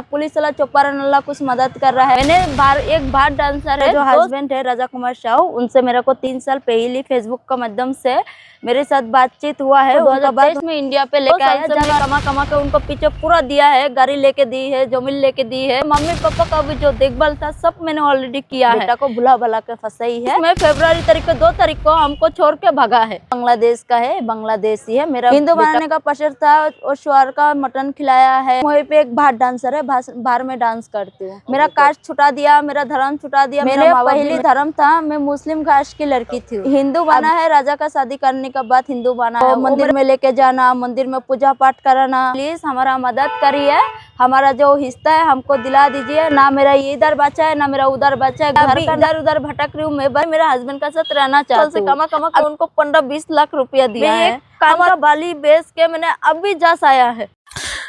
Police वाला चौपारण वाला कुछ मदद कर रहा है। मैंने एक बार डांसर है जो हस्बैंड है राजा कुमार साहू, उनसे मेरे को 3 साल पहले फेसबुक का माध्यम से मेरे साथ बातचीत हुआ है। उनका बाद में इंडिया पे लेके आया, कमा के उनको पीछे पूरा दिया है, गाड़ी लेके दी है, जमीन लेके दी है। मम्मी पापा का भी जो देखभाल था सब मैंने ऑलरेडी किया है। बेटा को भुला भला के फंसाई है। मैं फरवरी 2 तारीख को हमको छोड़ के भगा है। बांग्लादेश का है, बांग्लादेशी है। मेरा हिंदू बनाने का प्रेशर था और शुअर का मटन खिलाया है। वहीं पे एक बाहर डांसर है, बाहर में डांस करती हूँ। मेरा कास्ट छुटा दिया, मेरा धर्म छुटा दिया। मेरा पहली धर्म था, मैं मुस्लिम कास्ट की लड़की थी। हिंदू बना है, राजा का शादी करने के बाद हिंदू बना है। मंदिर में लेके जाना, मंदिर में पूजा पाठ कराना। प्लीज हमारा मदद करिए, हमारा जो हिस्सा है हमको दिला दीजिए। ना मेरा ये इधर बच्चा है, ना मेरा उधर बच्चा है। घर इधर उधर भटक रही हूँ मैं। भाई मेरा हस्बैंड का साथ रहना चाहती हूँ। कमा के उनको 15-20 लाख रुपया दिया है। कान बाली बेच के मैंने अभी जस आया है।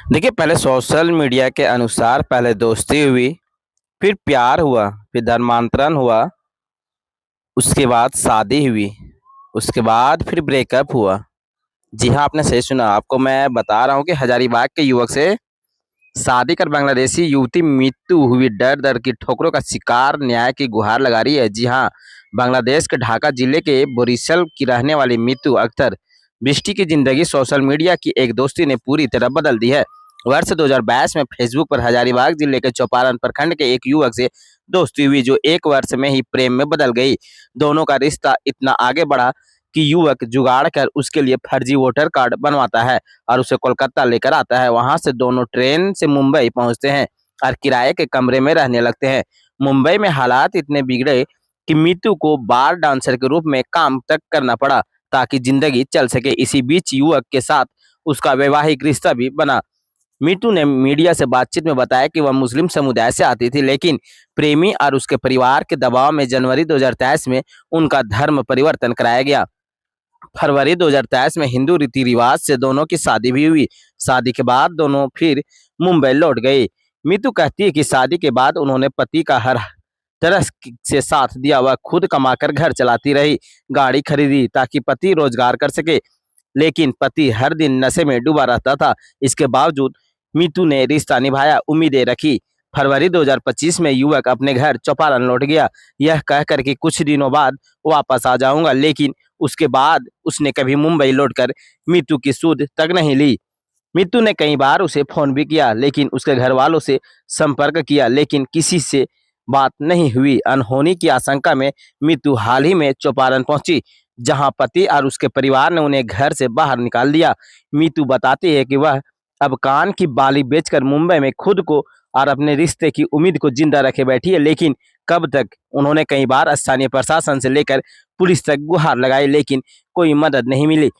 देखिए, पहले सोशल मीडिया के अनुसार पहले दोस्ती हुई, फिर प्यार हुआ, फिर धर्मांतरण हुआ, उसके बाद शादी हुई, उसके बाद फिर ब्रेकअप हुआ। जी हाँ, आपने सही सुना। आपको मैं बता रहा हूँ कि हजारीबाग के युवक से शादी कर बांग्लादेशी युवती मृत्यु हुई। दर दर की ठोकरों का शिकार, न्याय की गुहार लगा रही है। जी हाँ, बांग्लादेश के ढाका जिले के बोरीशल की रहने वाली मृत्यु अख्तर बिष्टी की जिंदगी सोशल मीडिया की एक दोस्ती ने पूरी तरह बदल दी है। वर्ष 2022 में फेसबुक पर हजारीबाग जिले के चौपारण प्रखंड के एक युवक से दोस्ती हुई, जो एक वर्ष में ही प्रेम में बदल गई। दोनों का रिश्ता इतना आगे बढ़ा कि युवक जुगाड़ कर उसके लिए फर्जी वोटर कार्ड बनवाता है और उसे कोलकाता लेकर आता है। वहां से दोनों ट्रेन से मुंबई पहुंचते हैं और किराए के कमरे में रहने लगते हैं। मुंबई में हालात इतने बिगड़े कि मीतू को बार डांसर के रूप में काम तक करना पड़ा ताकि जिंदगी चल सके। इसी बीच युवक के साथ उसका वैवाहिक रिश्ता भी बना। मीतू ने मीडिया से बातचीत में बताया कि वह मुस्लिम समुदाय से आती थी, लेकिन प्रेमी और उसके परिवार के दबाव में जनवरी 2023 में उनका धर्म परिवर्तन कराया गया। फरवरी 2023 में हिंदू रीति रिवाज से दोनों की शादी भी हुई। शादी के बाद दोनों फिर मुंबई लौट गए। मीतू कहती है कि शादी के बाद उन्होंने पति का हर तरह से साथ दिया। वह खुद कमाकर घर चलाती रही, गाड़ी खरीदी ताकि पति रोजगार कर सके, लेकिन पति हर दिन नशे में डूबा रहता था। इसके बावजूद मीतू ने रिश्ता निभाया, उम्मीदें रखी। फरवरी 2025 में युवक अपने घर चौपारण लौट गया, यह कहकर कि कुछ दिनों बाद वापस आ जाऊंगा, लेकिन उसके बाद उसने कभी मुंबई लौटकर मीतू की सुध तक नहीं ली। मीतू ने कई बार उसे फोन भी किया, लेकिन उसके घर वालों से संपर्क किया, लेकिन किसी से बात नहीं हुई। अनहोनी की आशंका में मीतू हाल ही में चौपारण पहुंची, जहां पति और उसके परिवार ने उन्हें घर से बाहर निकाल दिया। मीतू बताती है कि वह अब कान की बाली बेचकर मुंबई में खुद को और अपने रिश्ते की उम्मीद को जिंदा रखे बैठी है, लेकिन कब तक। उन्होंने कई बार स्थानीय प्रशासन से लेकर पुलिस तक गुहार लगाई, लेकिन कोई मदद नहीं मिली।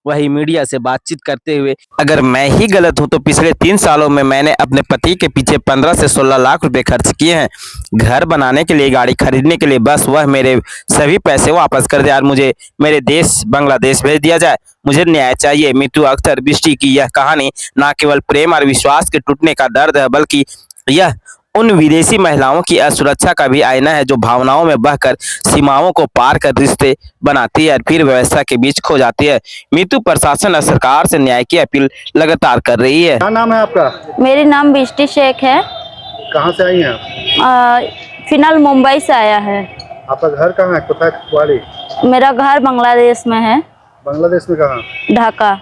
वही मीडिया से बातचीत करते हुए, अगर मैं ही गलत हूं तो पिछले 3 सालों में मैंने अपने पति के पीछे 15 से 16 लाख रुपए खर्च किए हैं, घर बनाने के लिए, गाड़ी खरीदने के लिए। बस वह मेरे सभी पैसे वापस कर दे और मुझे मेरे देश बांग्लादेश भेज दिया जाए। मुझे न्याय चाहिए। मृत्यु अख्तर बिष्टी की यह कहानी न केवल प्रेम और विश्वास के टूटने का दर्द है, बल्कि यह उन विदेशी महिलाओं की असुरक्षा का भी आईना है जो भावनाओं में बहकर सीमाओं को पार कर रिश्ते बनाती है और फिर व्यवस्था के बीच खो जाती है। मृत्यु प्रशासन और सरकार से न्याय की अपील लगातार कर रही है। क्या नाम है आपका? मेरी नाम बिष्टी शेख है। कहाँ से आई हैं आप? फिलहाल मुंबई से आया है। आपका घर कहाँ है? कोतवाली? मेरा घर बांग्लादेश में है। बांग्लादेश में कहाँ? ढाका।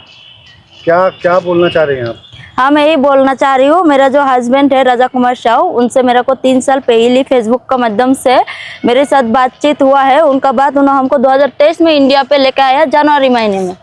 क्या क्या बोलना चाह रही हैं आप? हाँ, मैं यही बोलना चाह रही हूँ, मेरा जो हस्बैंड है राजा कुमार साहू, उनसे मेरे को 3 साल पहले फेसबुक का माध्यम से मेरे साथ बातचीत हुआ है। उनका बाद उन्होंने हमको 2023 में इंडिया पे लेके आया, जनवरी महीने में।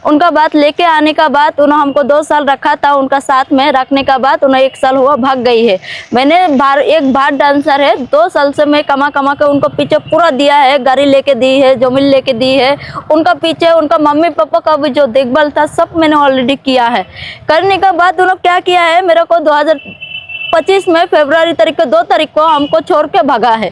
उनका बात लेके आने का बाद उन्होंने हमको 2 साल रखा था, उनका साथ में रखने का बाद उन्हें 1 साल हुआ भाग गई है। मैंने एक बार डांसर है, 2 साल से मैं कमा के उनको पीछे पूरा दिया है, गाड़ी लेके दी है, जमीन लेके दी है। उनका पीछे उनका मम्मी पापा का भी जो देखभाल था सब मैंने ऑलरेडी किया है। करने का बाद उन्होंने क्या किया है, मेरे को 2025 में फरवरी 2 तारीख को हमको छोड़ के भगा है।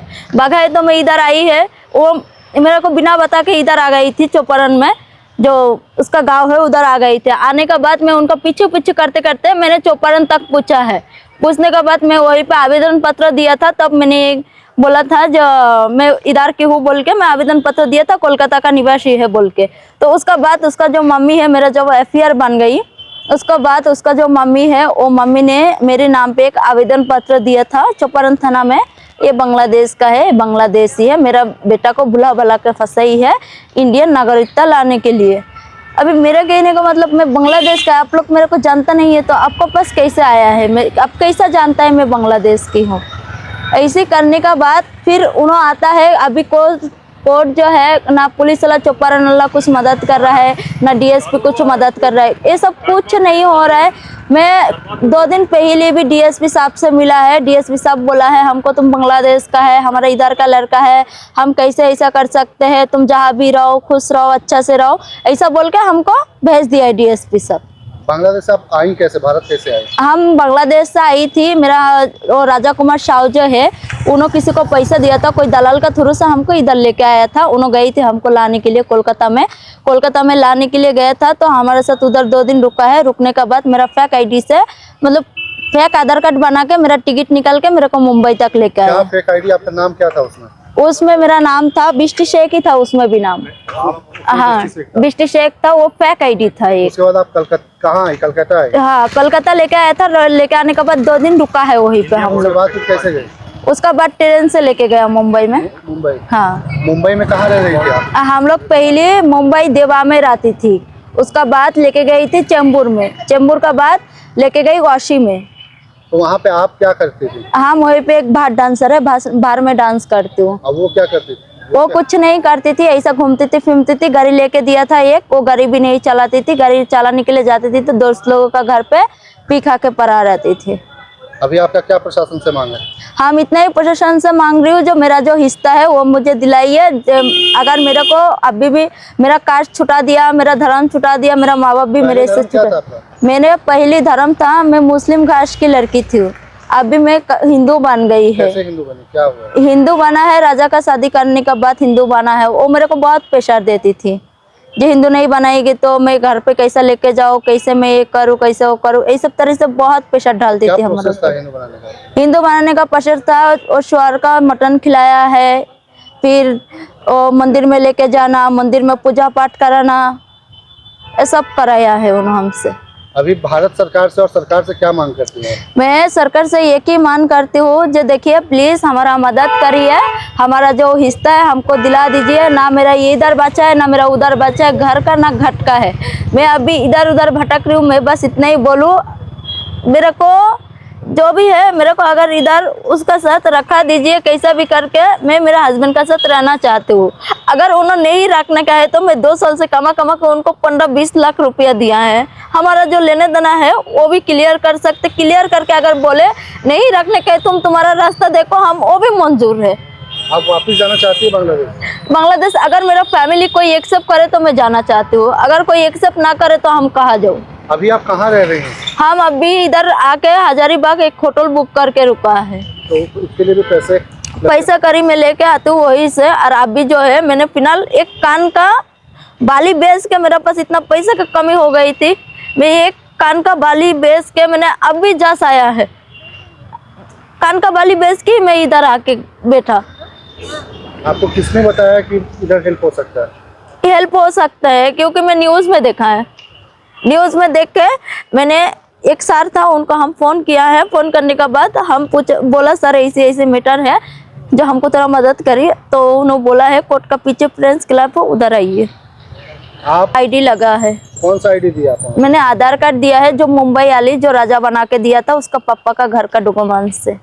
तो मैं इधर आई है, वो मेरे को बिना बता के इधर आ गई थी। चौपारण में जो उसका गांव है उधर आ गई थी। आने का बाद मैं उनका पीछे करते करते मैंने चौपारण तक पूछा है। पूछने के बाद मैं वहीं पे आवेदन पत्र दिया था, तब मैंने बोला था जो मैं इधर की हूँ बोल के मैं आवेदन पत्र दिया था, कोलकाता का निवासी है बोल के। तो उसका बाद उसका जो मम्मी है, मेरा जब FIR बन गई उसके बाद उसका जो मम्मी है वो मम्मी ने मेरे नाम पे एक आवेदन पत्र दिया था चौपारण थाना में। ये बांग्लादेश का है, बांग्लादेशी है, मेरा बेटा को भुला भला के फंसाई है इंडियन नागरिकता लाने के लिए। अभी मेरा कहने का मतलब मैं बांग्लादेश का, आप लोग मेरे को जानता नहीं है तो आपको पास कैसे आया है, मैं आप कैसा जानता है मैं बांग्लादेश की हूँ। ऐसे करने का बाद फिर उन्होंने आता है, अभी कोर्ट जो है ना पुलिस वाला चौपारण वाला कुछ मदद कर रहा है, ना डीएसपी कुछ मदद कर रहा है, ये सब कुछ नहीं हो रहा है। मैं 2 दिन पहले भी डीएसपी साहब से मिला है, डीएसपी साहब बोला है हमको तुम बांग्लादेश का है, हमारा इधर का लड़का है, हम कैसे ऐसा कर सकते हैं, तुम जहाँ भी रहो खुश रहो अच्छा से रहो, ऐसा बोल के हमको भेज दिया है डीएसपी साहब। बांग्लादेश से आप आई कैसे, भारत कैसे आई? हम बांग्लादेश से आई थी, मेरा वो राजा कुमार साहू जो है उन्होंने किसी को पैसा दिया था, कोई दलाल का थ्रू से हमको इधर लेके आया था। उन्होंने गई थी हमको लाने के लिए कोलकाता में लाने के लिए गया था, तो हमारे साथ उधर 2 दिन रुका है। रुकने के बाद मेरा फेक आईडी से मतलब फेक आधार कार्ड बना के मेरा टिकट निकाल के मेरे को मुंबई तक लेके आया। फेक आईडी, आपका नाम क्या था उसमें? उसमें मेरा नाम था बिष्टी शेख ही था, उसमें भी नाम हाँ बिष्टी शेख था, वो फेक आईडी था एक। उसके बाद आप कहाँ आई? कलकत्ता आई? हाँ कलकत्ता लेके आया था, लेके आने के बाद 2 दिन रुका है वहीं पे हम लोग। बाद कैसे गए? उसका बाद ट्रेन से लेके गया मुंबई में। मुंबई? हाँ मुंबई में कहाँ रह रही थी आप? हम लोग पहले मुंबई देवा में रहती थी, उसका बाद लेके गई थी चेंबूर में, चेंबूर का बाद लेके गई वाशी में। तो वहाँ पे आप क्या करती थी? हम वहीं पे एक बार डांसर है, बार में डांस करती हूँ। अब वो क्या करती थी? वो कुछ नहीं करती थी, ऐसा घूमती थी फिरती थी। गाड़ी लेके दिया था एक, वो गाड़ी भी नहीं चलाती थी, गाड़ी चलाने के लिए जाती थी तो दोस्त लोगों का घर पे पी खा के पड़ा रहती थी। अभी आपका क्या प्रशासन से मांग है? हम इतना ही प्रशासन से मांग रही हूँ, जो मेरा जो हिस्सा है वो मुझे दिलाइए। अगर मेरे को अभी भी मेरा कास्ट छुटा दिया, मेरा धर्म छुटा दिया, मेरा माँ बाप भी मेरे से छुटा। मैंने पहली धर्म था, मैं मुस्लिम कास्ट की लड़की थी, अभी मैं हिंदू बन गई है। कैसे हिंदू बनी, क्या हुआ? हिंदू बना है, राजा का शादी करने के बाद हिंदू बना है। वो मेरे को बहुत प्रेशर देती थी, जो हिंदू नहीं बनाएगी तो मैं घर पे कैसा लेके जाऊँ, कैसे मैं ये करूँ, कैसे वो करूँ, ये सब तरह से बहुत प्रेशर डालती थी हमारे। हिंदू बनाने का प्रेशर था, और श्वर का मटन खिलाया है, फिर मंदिर में लेके जाना, मंदिर में पूजा पाठ कराना, ये सब कराया है उन्होंने हमसे। अभी भारत सरकार से और सरकार से क्या मांग करती है? मैं सरकार से एक ही मांग करती हूँ, जो देखिए प्लीज हमारा मदद करिए, हमारा जो हिस्सा है हमको दिला दीजिए। ना मेरा ये इधर बचा है, ना मेरा उधर बचा है, घर का ना घट का है। मैं अभी इधर उधर भटक रही हूँ, मैं बस इतना ही बोलूँ, मेरे को जो भी है मेरे को अगर इधर उसका साथ रखा दीजिए, कैसा भी करके मैं मेरे हस्बैंड का साथ रहना चाहती हूँ। अगर उन्होंने नहीं रखने का है तो मैं 2 साल से कमा के उनको 15-20 लाख रुपया दिया है, हमारा जो लेने देना है वो भी क्लियर कर सकते। क्लियर करके अगर बोले नहीं रखने का है तुम तुम्हारा रास्ता देखो, हम वो भी मंजूर है। आप वापस जाना चाहती है बांग्लादेश? बांग्लादेश अगर मेरा फैमिली कोई एक्सेप्ट करे तो मैं जाना चाहती हूँ, अगर कोई एक्सेप्ट ना करे तो हम कहाँ जाऊँ। अभी आप कहाँ रह रही हैं? हम अभी इधर आके हजारीबाग एक होटल बुक करके रुका है, तो इसके लिए भी पैसा करी मैं लेके आती हूँ वही से। और अभी जो है मैंने फिलहाल एक कान का बाली बेच के, मेरे पास इतना पैसा की कमी हो गई थी, मैं एक कान का बाली बेच के मैंने अभी जस आया है, कान का बाली बेच के मैं इधर आके बैठा। आपको किसने बताया कि इधर हेल्प हो सकता है? हेल्प हो सकता है क्योंकि मैं न्यूज़ में देखा है, न्यूज़ में देख के मैंने, एक सर था उनको हम फ़ोन किया है, फ़ोन करने के बाद हम बोला सर ऐसे ऐसे मैटर है जो हमको थोड़ा मदद करिए, तो उन्होंने बोला है कोर्ट का पीछे फ्रेंड्स क्लब हो उधर आइए। आप आईडी लगा है। कौन सा आईडी दिया आपने? मैंने आधार कार्ड दिया है, जो मुंबई वाली जो राजा बना के दिया था उसका पापा का घर का डॉक्यूमेंट से।